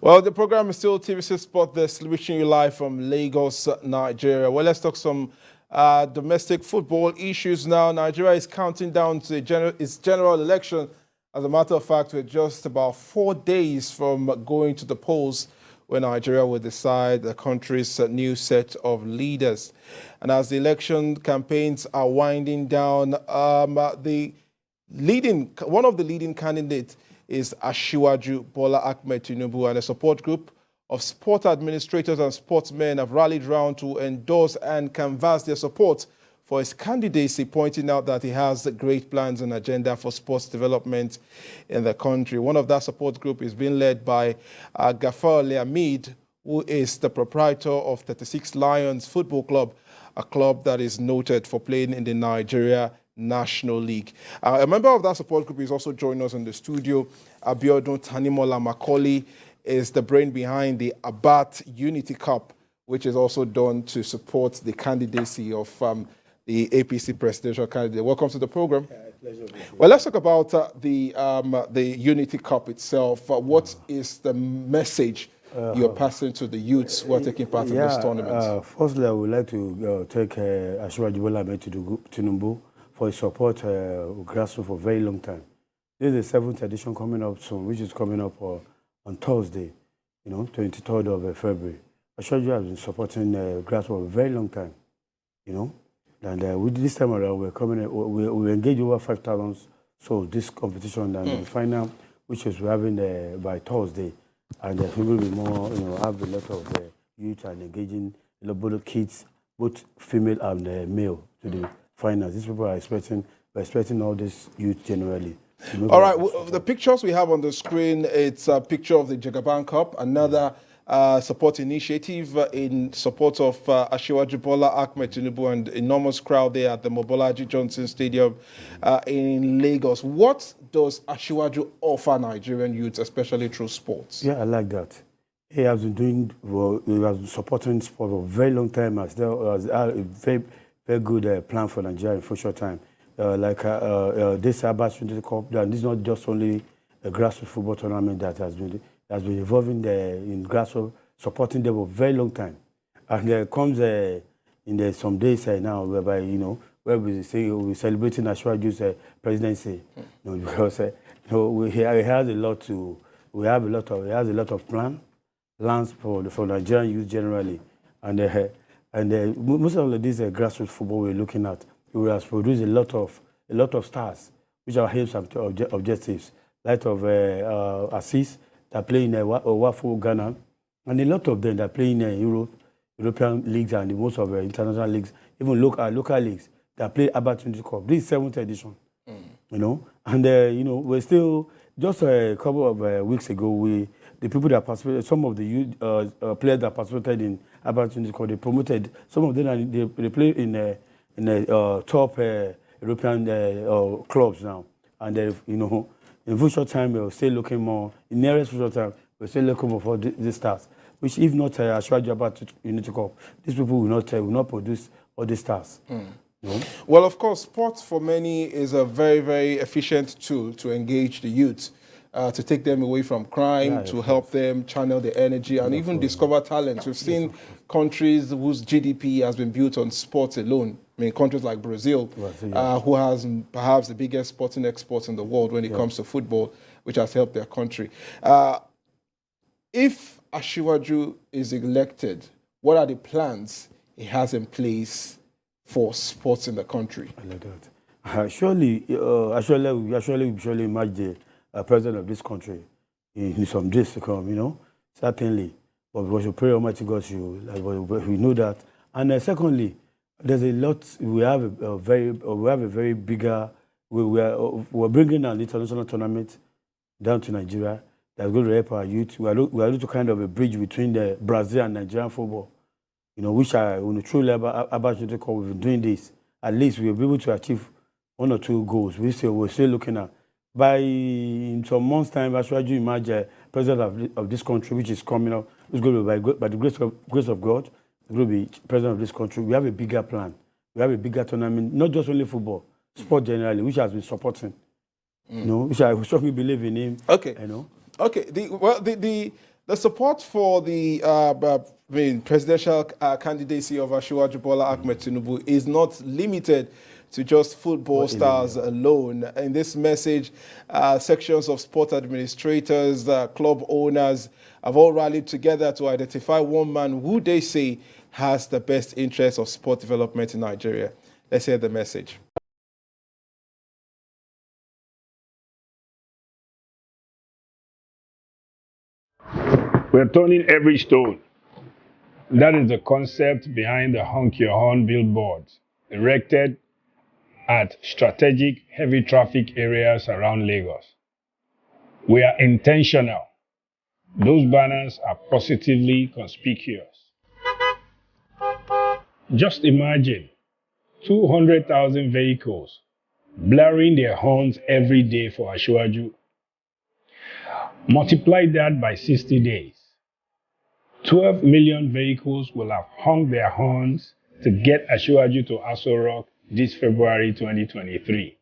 Well, the program is still TVC Sport This, reaching you live from Lagos, Nigeria. Well, let's talk some domestic football issues now. Nigeria is counting down to its general election. As a matter of fact, we're just about 4 days from going to the polls where Nigeria will decide the country's new set of leaders. And as the election campaigns are winding down, one of the leading candidates is Asiwaju Bola Ahmed Tinubu, and a support group of sport administrators and sportsmen have rallied round to endorse and canvass their support for his candidacy, pointing out that he has great plans and agenda for sports development in the country. One of that support group is being led by Bola Ahmed, who is the proprietor of 36 Lions Football Club, a club that is noted for playing in the Nigeria National League. A member of that support group is also joining us in the studio. Abiodun Tanimola Macaulay is the brain behind the Abat Unity Cup, which is also done to support the candidacy of the APC Presidential candidate. Welcome to the program. Pleasure. Well, let's talk about the Unity Cup itself. What is the message you're passing to the youths who are taking part in this tournament? Firstly, I would like to thank Asiwaju Bola Ahmed Tinubu for his support grassroots for a very long time. This is the 7th edition coming up soon, which is coming up on Thursday, 23rd of February. Asiwaju has been supporting grassroots for a very long time, And with this time around, we engage over 5,000 souls this competition and the final, which is we're having by Thursday, and we will be more, have a lot of youth and engaging both kids, both female and male, to the finals. These people are expecting all this youth generally. All right, the pictures we have on the screen, it's a picture of the Jagaban Cup, another support initiative in support of Asiwaju Bola Ahmed Tinubu, and enormous crowd there at the Mobolaji Johnson Stadium in Lagos. What does Asiwaju offer Nigerian youths, especially through sports? Yeah, I like that. He has been doing well. He has been supporting sport for a very long time. As a very, very good plan for Nigeria in future time. This Abat Unity Cup, and this is not just only a grassroots football tournament that has been involving in grassroots, supporting them for a very long time. And there comes in some days now, whereby where we say we're celebrating Asiwaju's presidency, because he has a lot to. He has a lot of plans for Nigerian youth generally, and most of these grassroots football we're looking at, it has produced a lot of stars, which are aims and objectives, like of assists that play in Wafo Ghana, and a lot of them that play in European leagues and most of the international leagues, even local leagues that play Abat Unity Cup. This is 7th edition, and we're still just a couple of weeks ago. The people that participated, some of the youth players that participated in Abat Unity Cup, they promoted some of them, and they play in the top European clubs now, and in future time we'll still looking more. In nearest future time, we'll still looking more for these stars. Which, if not Asiwaju Abat Unity Cup, these people will not produce all these stars. Well, of course, sports for many is a very, very efficient tool to engage the youth, to take them away from crime, to help them channel their energy, and even discover talents. We've seen countries whose GDP has been built on sports alone. I mean, countries like Brazil, who has perhaps the biggest sporting exports in the world when it comes to football, which has helped their country. If Asiwaju is elected, what are the plans he has in place for sports in the country? I like that. Surely imagine the president of this country in some days to come, certainly. But we should pray Almighty God, we know that. And secondly, there's a lot. We're bringing an international tournament down to Nigeria that's going to help our youth. We are looking to kind of a bridge between the Brazil and Nigerian football, which are on a true level. About we've been doing this. At least we'll be able to achieve 1 or 2 goals. We're still looking at. In some months' time, Asiwaju imagine president of this country, which is coming up, is going to be by the grace of God. Will be president of this country. We have a bigger plan. We have a bigger tournament, not just only football, sport generally, which has been supporting. Which I strongly believe in him. Okay. Okay. The The support for the presidential candidacy of Asiwaju Bola Ahmed Tinubu is not limited to just football stars alone. In this message, sections of sport administrators, club owners have all rallied together to identify one man who they say has the best interests of sport development in Nigeria. Let's hear the message. We're turning every stone. That is the concept behind the Honk Your Horn billboards erected at strategic heavy traffic areas around Lagos. We are intentional. Those banners are positively conspicuous. Just imagine 200,000 vehicles blaring their horns every day for Asiwaju. Multiply that by 60 days. 12 million vehicles will have hung their horns to get Asiwaju to Aso Rock this February 2023.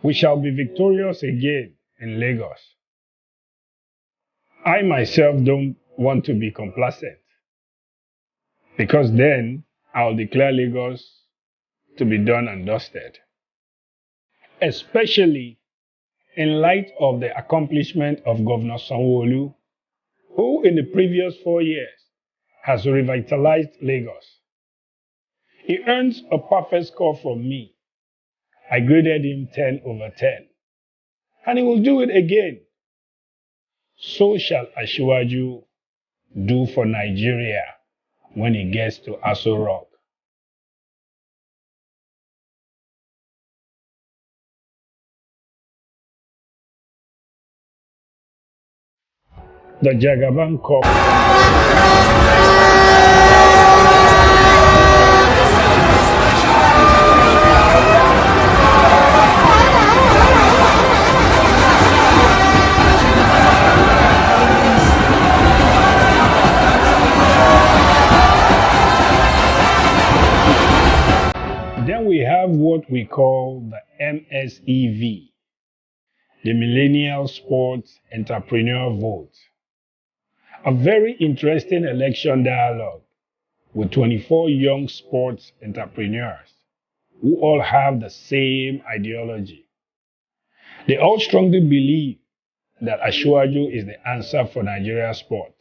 We shall be victorious again in Lagos. I myself don't want to be complacent, because then I'll declare Lagos to be done and dusted. Especially in light of the accomplishment of Governor Sanwo-Olu, who in the previous 4 years has revitalized Lagos. He earns a perfect score from me. I graded him 10 over 10. And he will do it again. So shall Asiwaju do for Nigeria when he gets to Aso Rock. The Jagaban Cup Then we have what we call the MSEV, the Millennial Sports Entrepreneur Vote. A very interesting election dialogue with 24 young sports entrepreneurs who all have the same ideology. They all strongly believe that Asiwaju is the answer for Nigeria sports.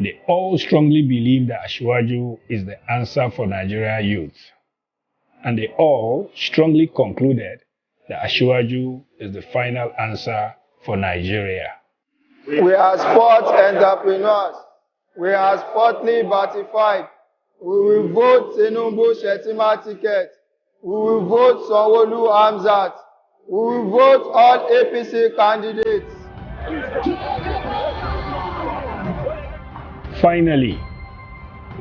They all strongly believe that Asiwaju is the answer for Nigeria youth. And they all strongly concluded that Asiwaju is the final answer for Nigeria. We are sports entrepreneurs. We are sportly certified. We will vote Tinubu Shetima ticket. We will vote Sanwo-Olu Hamzat. We will vote all APC candidates. Finally,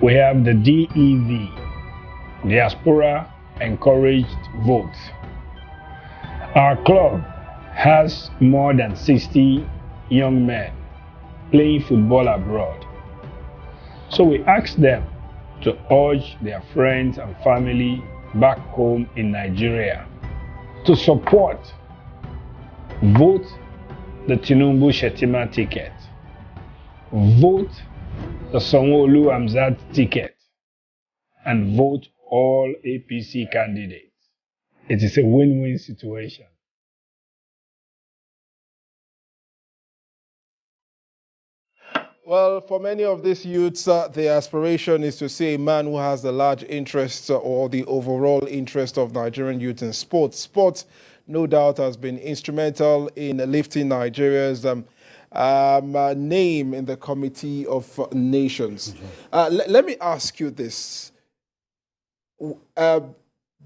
we have the DEV, Diaspora Encouraged Vote. Our club has more than 60 young men playing football abroad. So we ask them to urge their friends and family back home in Nigeria to support, vote the Tinubu Shetima ticket, vote the Sanwo-Olu Hamzat ticket, and vote all APC candidates. It is a win-win situation. Well, for many of these youths, the aspiration is to see a man who has the large interest or the overall interest of Nigerian youth in sports. Sports, no doubt, has been instrumental in lifting Nigeria's name in the Committee of Nations. Let me ask you this.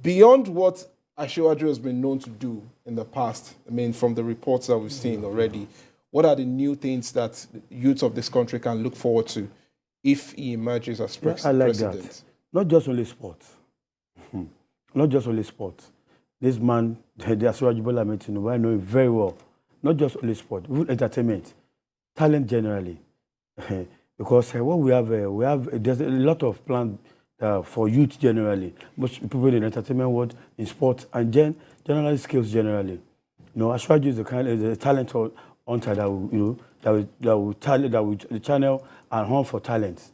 Beyond what Asiwaju has been known to do in the past, I mean, from the reports that we've seen already, what are the new things that youth of this country can look forward to if he emerges as president? I like that. Not just only sports. Not just only sports. This man, the Asiwaju Bola Ahmed Tinubu, I know him very well. Not just only sport, even entertainment, talent generally. because what we have, there's a lot of plans for youth generally, most people in the entertainment world, in sports, and generally skills generally. Asiwaju is the talent hunter that will, that will channel and hunt for talents.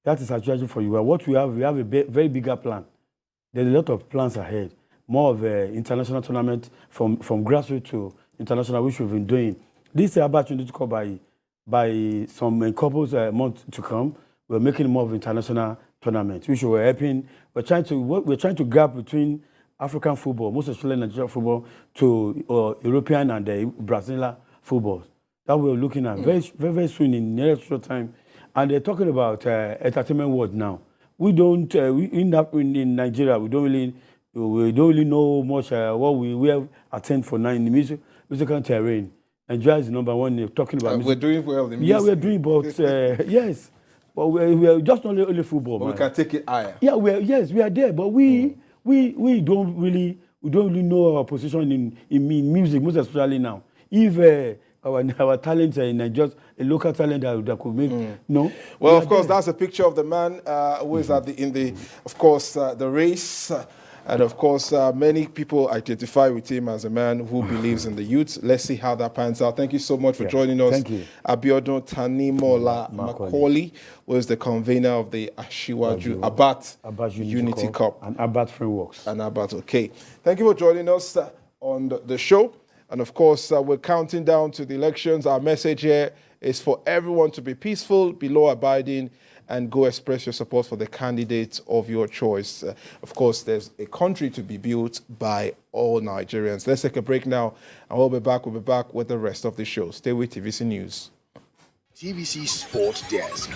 That is Asiwaju for you. What we have a very bigger plan. There's a lot of plans ahead. More of an international tournament from grassroots to international, which we've been doing. This is about to come by some couple months to come. We're making more of international tournaments, which we're helping. We're trying to gap between African football, most especially Nigerian football, to European and Brazilian football. That we're looking at very, very soon in near short time. And they're talking about entertainment world now. We don't in Nigeria. We don't really know much what we have attained for now in the musical terrain. Nigeria is number one. Talking about music. We're doing well. In music. Yeah, we're doing, but yes, but we're just only football. But man. we can take it higher. Yeah, we are there, but we don't really know our position in music, most especially now. If our talents in just a local talent that could make no. Well, of course, that's a picture of the man who is in the race. And of course, many people identify with him as a man who believes in the youth. Let's see how that pans out. Thank you so much for joining us. Thank you. Abiodun Tanimola Macaulay was the convener of the Asiwaju Abat Unity Cup. And Abat Frameworks. And Abat, okay. Thank you for joining us on the show. And of course, we're counting down to the elections. Our message here is for everyone to be peaceful, be law-abiding, and go express your support for the candidates of your choice. Of course, there's a country to be built by all Nigerians. Let's take a break now, and we'll be back with the rest of the show. Stay with TVC News. TVC Sport Desk.